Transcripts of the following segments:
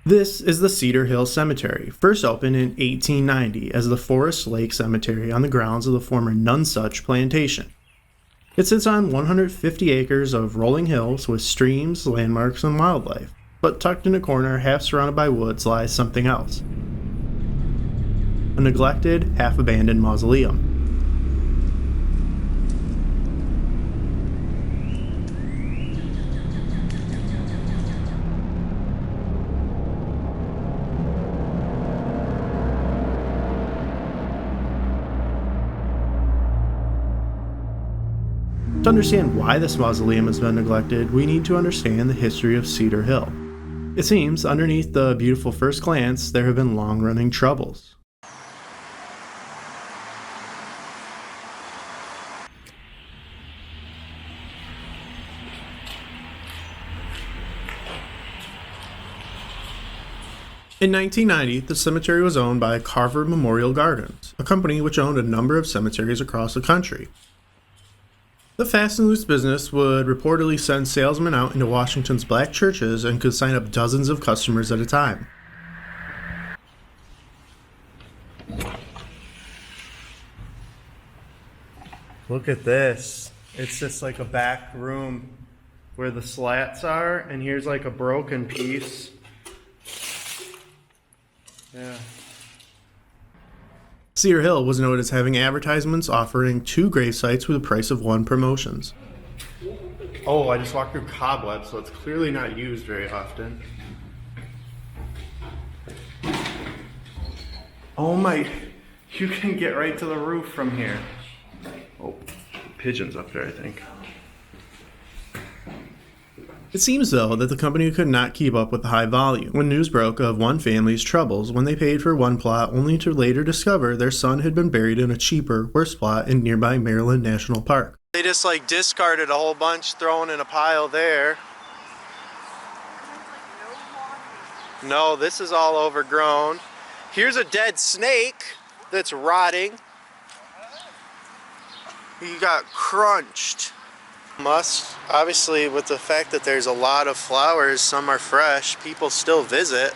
This is the Cedar Hill Cemetery, first opened in 1890 as the Forest Lake Cemetery on the grounds of the former Nonsuch Plantation. It sits on 150 acres of rolling hills with streams, landmarks, and wildlife, but tucked in a corner half surrounded by woods lies something else. A neglected, half-abandoned mausoleum. To understand why this mausoleum has been neglected, we need to understand the history of Cedar Hill. It seems, underneath the beautiful first glance, there have been long-running troubles. In 1990, the cemetery was owned by Carver Memorial Gardens, a company which owned a number of cemeteries across the country. The fast and loose business would reportedly send salesmen out into Washington's black churches and could sign up dozens of customers at a time. Look at this. It's just like a back room where the slats are, and here's like a broken piece. Yeah. Cedar Hill was noted as having advertisements offering 2 grave sites with a price of 1 promotions. Oh, I just walked through cobwebs, so it's clearly not used very often. Oh my, you can get right to the roof from here. Oh, pigeons up there, I think. It seems, though, that the company could not keep up with the high volume when news broke of one family's troubles when they paid for one plot only to later discover their son had been buried in a cheaper, worse plot in nearby Maryland National Park. They just discarded a whole bunch, thrown in a pile there. No, this is all overgrown. Here's a dead snake that's rotting. He got crunched. Obviously, with the fact that there's a lot of flowers, some are fresh, people still visit.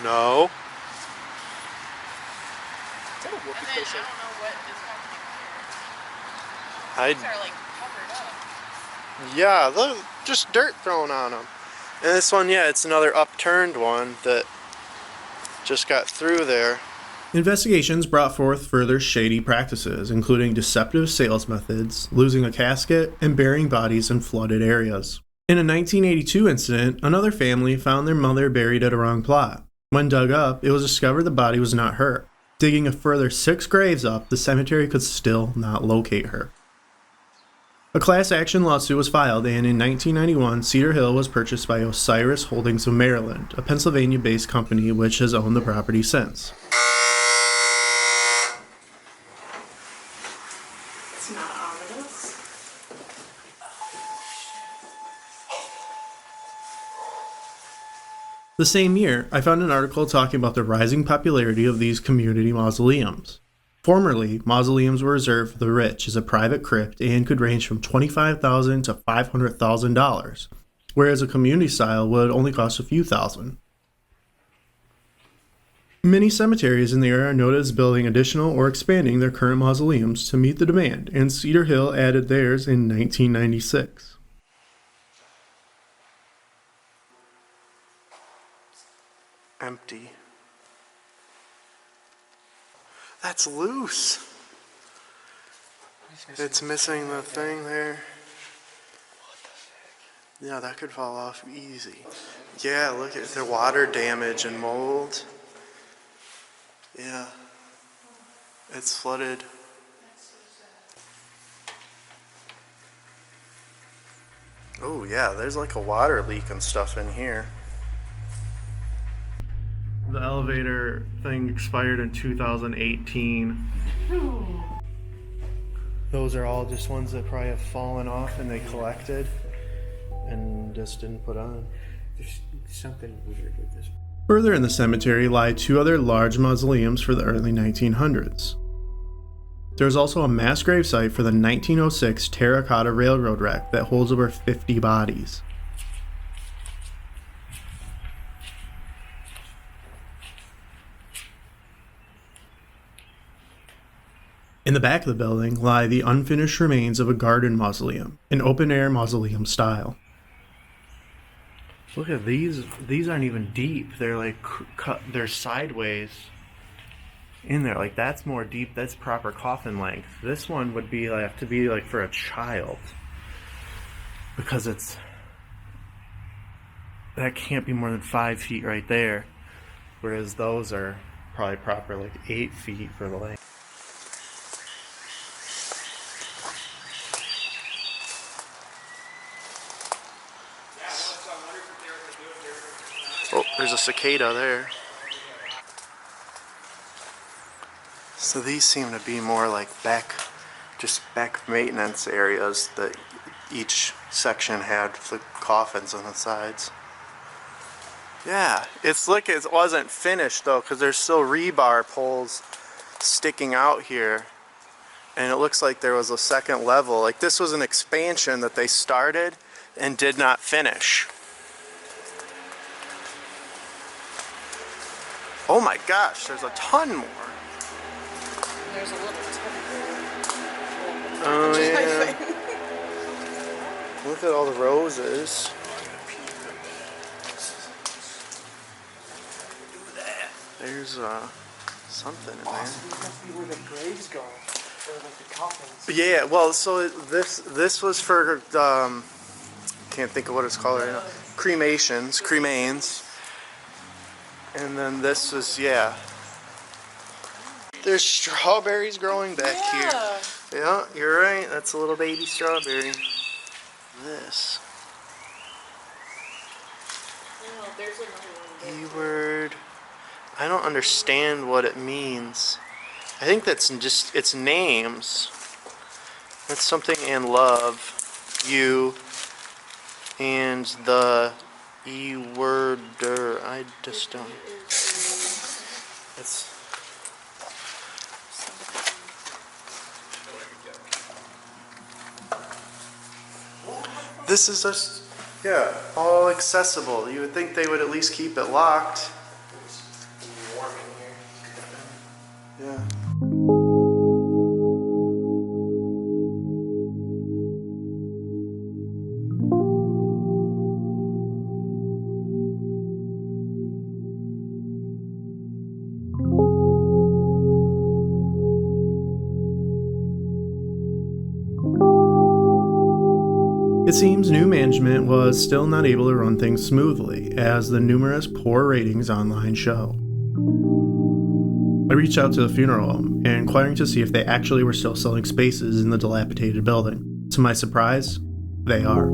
No. And then I don't know what is happening here. These are covered up. Yeah, look, just dirt thrown on them. And this one, yeah, it's another upturned one that just got through there. Investigations brought forth further shady practices, including deceptive sales methods, losing a casket, and burying bodies in flooded areas. In a 1982 incident, another family found their mother buried at a wrong plot. When dug up, it was discovered the body was not her. Digging a further 6 graves up, the cemetery could still not locate her. A class action lawsuit was filed, and in 1991, Cedar Hill was purchased by Osiris Holdings of Maryland, a Pennsylvania-based company which has owned the property since. The same year, I found an article talking about the rising popularity of these community mausoleums. Formerly, mausoleums were reserved for the rich as a private crypt and could range from $25,000 to $500,000, whereas a community style would only cost a few thousand. Many cemeteries in the area are noted as building additional or expanding their current mausoleums to meet the demand, and Cedar Hill added theirs in 1996. Empty. That's loose. It's missing the thing there. Yeah, that could fall off easy. Yeah, look at the water damage and mold. Yeah. It's flooded. Oh yeah, there's like a water leak and stuff in here. The elevator thing expired in 2018. Those are all just ones that probably have fallen off and they collected and just didn't put on. There's something weird with this. Further in the cemetery lie 2 other large mausoleums for the early 1900s. There is also a mass gravesite for the 1906 Terracotta Railroad wreck that holds over 50 bodies. In the back of the building lie the unfinished remains of a garden mausoleum, an open-air mausoleum style. Look at these. These aren't even deep. They're like cut. They're sideways in there. Like that's more deep. That's proper coffin length. This one would be have to be like for a child, because that can't be more than 5 feet right there, whereas those are probably proper like 8 feet for the length. Oh, there's a cicada there. So these seem to be more like back maintenance areas that each section had the coffins on the sides. Yeah, it's like it wasn't finished though, because there's still rebar poles sticking out here. And it looks like there was a second level. Like this was an expansion that they started and did not finish. Oh my gosh, there's a ton more. There's a little Oh yeah. Look at all the roses. There's something in there. This must be where the graves go, or like the coffins. Yeah, well, so this was for can't think of what it's called right now. Cremains. And then this is, yeah. There's strawberries growing back here. Yeah, you're right. That's a little baby strawberry. This. Oh, there's another one. E-word. I don't understand what it means. I think that's just, it's names. That's something in love. You. And the E-worder. I just don't. It's. This is just, yeah, all accessible. You would think they would at least keep it locked. Yeah. It seems new management was still not able to run things smoothly, as the numerous poor ratings online show. I reached out to the funeral home, inquiring to see if they actually were still selling spaces in the dilapidated building. To my surprise, they are.